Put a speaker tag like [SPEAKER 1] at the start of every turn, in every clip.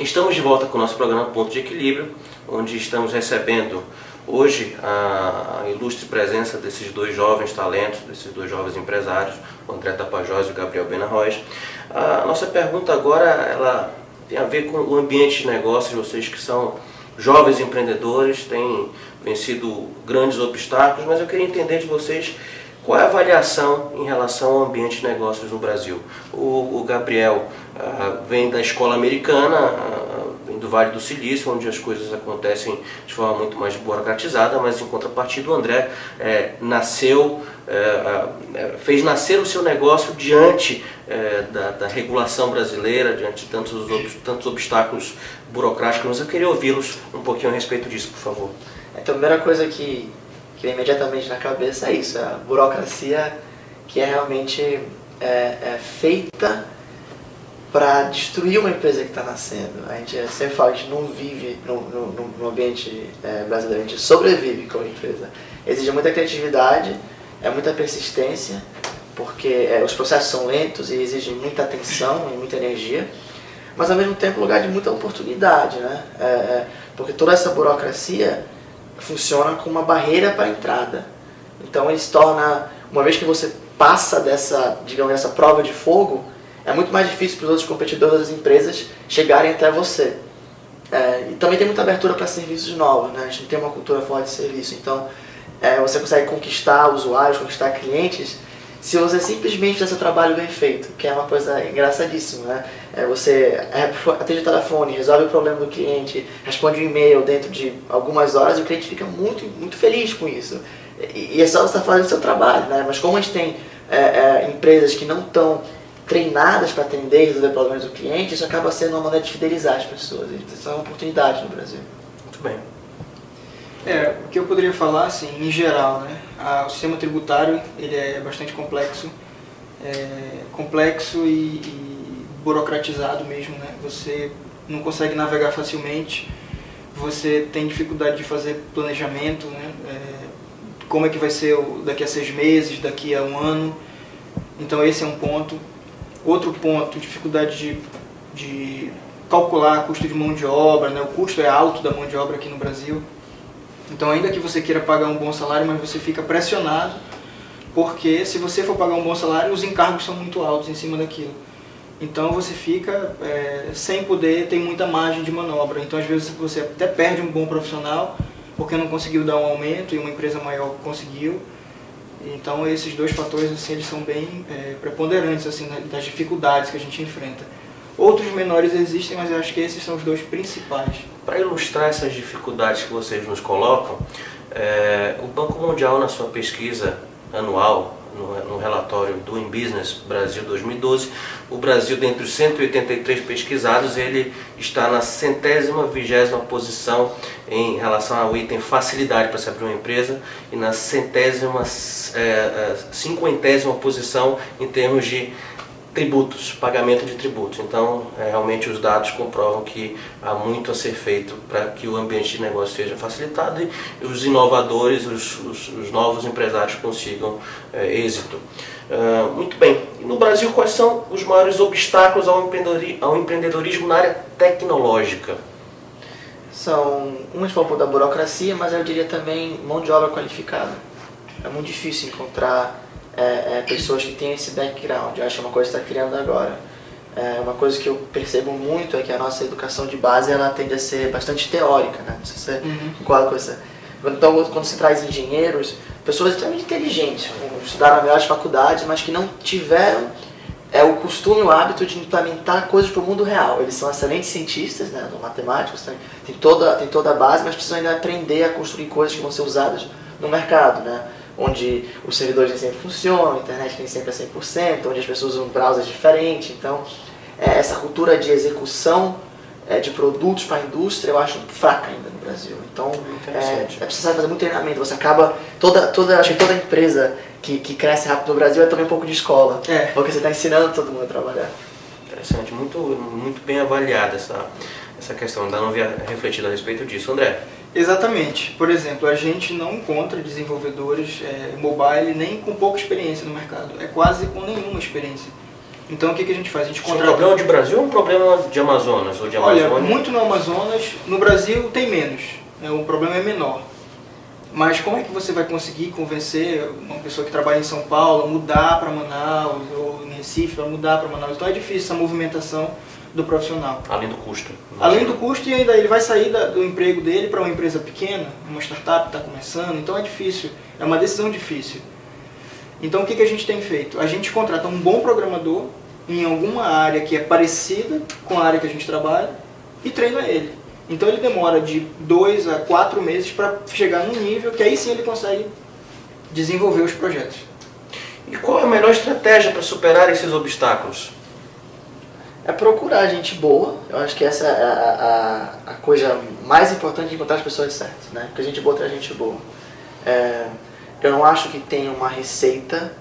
[SPEAKER 1] Estamos de volta com o nosso programa Ponto de Equilíbrio, onde estamos recebendo hoje a ilustre presença desses dois jovens talentos, desses dois jovens empresários, o André Tapajós e o Gabriel Benarroz. A nossa pergunta agora ela tem a ver com o ambiente de negócio de vocês que são jovens empreendedores, têm vencido grandes obstáculos, mas eu queria entender de vocês qual é a avaliação em relação ao ambiente de negócios no Brasil. O Gabriel vem da escola americana, vem do Vale do Silício, onde as coisas acontecem de forma muito mais burocratizada, mas em contrapartida o André fez nascer o seu negócio diante da regulação brasileira, diante de tantos obstáculos burocráticos. Mas eu queria ouvi-los um pouquinho a respeito disso, por favor.
[SPEAKER 2] Então a primeira coisa que vem imediatamente na cabeça é isso, a burocracia que é realmente feita para destruir uma empresa que está nascendo. A gente sempre fala que a gente não vive no ambiente brasileiro, a gente sobrevive como empresa. Exige muita criatividade, muita persistência, porque os processos são lentos e exigem muita atenção e muita energia, mas ao mesmo tempo lugar de muita oportunidade, né? Porque toda essa burocracia funciona como uma barreira para a entrada. Então ele se torna, uma vez que você passa dessa prova de fogo, é muito mais difícil para os outros competidores das empresas chegarem até você. E também tem muita abertura para serviços novos, né? A gente não tem uma cultura forte de serviço, então você consegue conquistar usuários, conquistar clientes, se você simplesmente fizer seu trabalho bem feito, que é uma coisa engraçadíssima, né? Você atende o telefone, resolve o problema do cliente, responde um e-mail dentro de algumas horas e o cliente fica muito, muito feliz com isso. E é só você estar fazendo o seu trabalho, né? Mas como a gente tem empresas que não estão treinadas para atender e resolver problemas do cliente, isso acaba sendo uma maneira de fidelizar as pessoas. Isso é uma oportunidade no Brasil.
[SPEAKER 1] Muito bem.
[SPEAKER 3] O que eu poderia falar, assim, em geral, né? O sistema tributário ele é bastante complexo, e burocratizado mesmo, né? Você não consegue navegar facilmente, você tem dificuldade de fazer planejamento, né? Como é que vai ser daqui a 6 meses, daqui a 1 ano. Então esse é um ponto. Outro ponto, dificuldade de calcular custo de mão de obra, né? O custo é alto da mão de obra aqui no Brasil. Então ainda que você queira pagar um bom salário, mas você fica pressionado, porque se você for pagar um bom salário, os encargos são muito altos em cima daquilo. Então você fica sem poder, tem muita margem de manobra. Então às vezes você até perde um bom profissional, porque não conseguiu dar um aumento e uma empresa maior conseguiu. Então esses dois fatores assim, eles são bem preponderantes assim, das dificuldades que a gente enfrenta. Outros menores existem, mas eu acho que esses são os dois principais.
[SPEAKER 1] Para ilustrar essas dificuldades que vocês nos colocam, o Banco Mundial, na sua pesquisa anual, no relatório Doing Business Brasil 2012, o Brasil, dentre os 183 pesquisados, ele está na 120ª posição em relação ao item facilidade para se abrir uma empresa e na 150ª posição em termos de tributos, pagamento de tributos. Então, realmente os dados comprovam que há muito a ser feito para que o ambiente de negócio seja facilitado e os inovadores, os novos empresários consigam êxito. Muito bem. E no Brasil, quais são os maiores obstáculos ao empreendedorismo na área tecnológica?
[SPEAKER 2] Umas falam da burocracia, mas eu diria também mão de obra qualificada. É muito difícil encontrar pessoas que têm esse background. Eu acho que é uma coisa que está criando agora. Uma coisa que eu percebo muito é que a nossa educação de base ela tende a ser bastante teórica, né? Não sei se você concorda com isso. Então, quando se traz engenheiros, pessoas extremamente inteligentes, estudaram nas melhores faculdades, mas que não tiveram o costume, o hábito de implementar coisas para o mundo real. Eles são excelentes cientistas, né? Matemáticos, tem toda a base, mas precisam ainda aprender a construir coisas que vão ser usadas no mercado, né? Onde os servidores nem sempre funcionam, a internet nem sempre é 100%, onde as pessoas usam browsers diferentes. Então, essa cultura de execução de produtos para a indústria eu acho fraca ainda no Brasil. Então, é preciso fazer muito treinamento. Você acaba, acho que toda empresa que cresce rápido no Brasil é também um pouco de escola, porque você está ensinando todo mundo a trabalhar.
[SPEAKER 1] Interessante, muito bem avaliada essa questão, ainda não havia refletido a respeito disso. André?
[SPEAKER 3] Exatamente. Por exemplo, a gente não encontra desenvolvedores mobile nem com pouca experiência no mercado. É quase com nenhuma experiência. Então o que a gente faz? A gente
[SPEAKER 1] Isso é um
[SPEAKER 3] contrata...
[SPEAKER 1] problema de Brasil ou um problema de Amazonas? Ou de
[SPEAKER 3] Olha,
[SPEAKER 1] Amazônia?
[SPEAKER 3] muito no Amazonas, no Brasil tem menos, né? O problema é menor. Mas como é que você vai conseguir convencer uma pessoa que trabalha em São Paulo a mudar para Manaus, ou em Recife a mudar para Manaus? Então é difícil essa movimentação do profissional.
[SPEAKER 1] Além do custo.
[SPEAKER 3] Além do custo, e ainda ele vai sair do emprego dele para uma empresa pequena, uma startup que está começando, então é difícil, é uma decisão difícil. Então o que a gente tem feito? A gente contrata um bom programador em alguma área que é parecida com a área que a gente trabalha e treina ele. Então ele demora de 2 a 4 meses para chegar num nível que aí sim ele consegue desenvolver os projetos.
[SPEAKER 1] E qual é a melhor estratégia para superar esses obstáculos?
[SPEAKER 2] É procurar gente boa. Eu acho que essa é a coisa mais importante de encontrar as pessoas certas, né? Porque gente boa traz gente boa. Eu não acho que tem uma receita.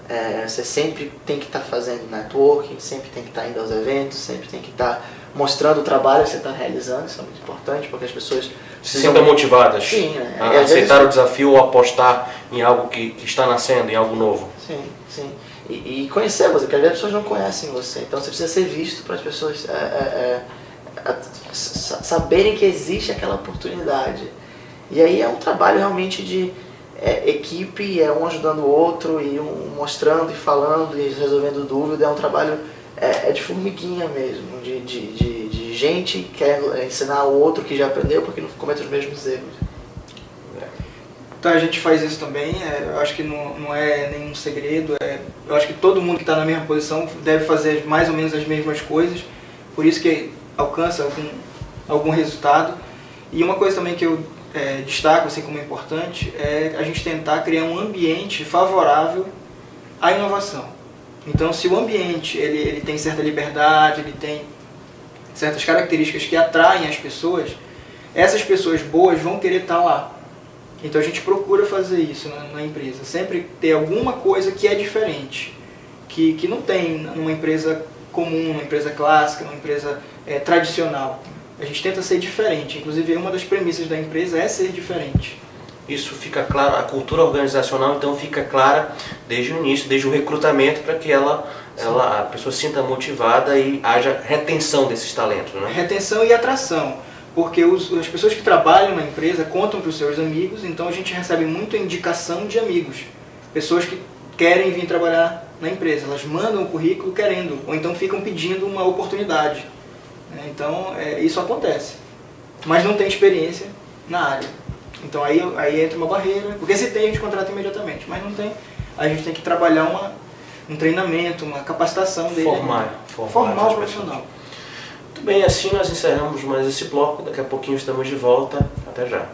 [SPEAKER 2] Você sempre tem que estar fazendo networking, sempre tem que estar indo aos eventos, sempre tem que estar mostrando o trabalho que você está realizando. Isso é muito importante, porque as pessoas
[SPEAKER 1] Se sintam motivadas
[SPEAKER 2] Sim, né?
[SPEAKER 1] a aceitar o desafio ou apostar em algo que está nascendo, em algo novo.
[SPEAKER 2] Sim, sim. E conhecer você, porque às vezes as pessoas não conhecem você. Então você precisa ser visto para as pessoas saberem que existe aquela oportunidade. E aí é um trabalho realmente de equipe, um ajudando o outro, e um mostrando e falando e resolvendo dúvida. É um trabalho de formiguinha mesmo, de gente que quer ensinar o outro que já aprendeu porque não comete os mesmos erros.
[SPEAKER 3] Então a gente faz isso também, eu acho que não é nenhum segredo, eu acho que todo mundo que está na mesma posição deve fazer mais ou menos as mesmas coisas, por isso que alcança algum resultado. E uma coisa também que eu destaco assim como importante é a gente tentar criar um ambiente favorável à inovação. Então se o ambiente ele tem certa liberdade, ele tem certas características que atraem as pessoas, essas pessoas boas vão querer estar lá. Então a gente procura fazer isso na empresa, sempre ter alguma coisa que é diferente, que não tem numa empresa comum, numa empresa clássica, numa empresa tradicional. A gente tenta ser diferente, inclusive uma das premissas da empresa é ser diferente.
[SPEAKER 1] Isso fica claro, a cultura organizacional então fica clara desde o início, desde o recrutamento, para que a pessoa se sinta motivada e haja retenção desses talentos, né?
[SPEAKER 3] Retenção e atração. Porque as pessoas que trabalham na empresa contam para os seus amigos, então a gente recebe muita indicação de amigos. Pessoas que querem vir trabalhar na empresa, elas mandam o currículo querendo, ou então ficam pedindo uma oportunidade. Então isso acontece, mas não tem experiência na área. Então aí entra uma barreira, porque se tem a gente contrata imediatamente, mas não tem, a gente tem que trabalhar um treinamento, uma capacitação dele. Formar o profissional.
[SPEAKER 1] Muito bem, assim nós encerramos mais esse bloco. Daqui a pouquinho estamos de volta. Até já.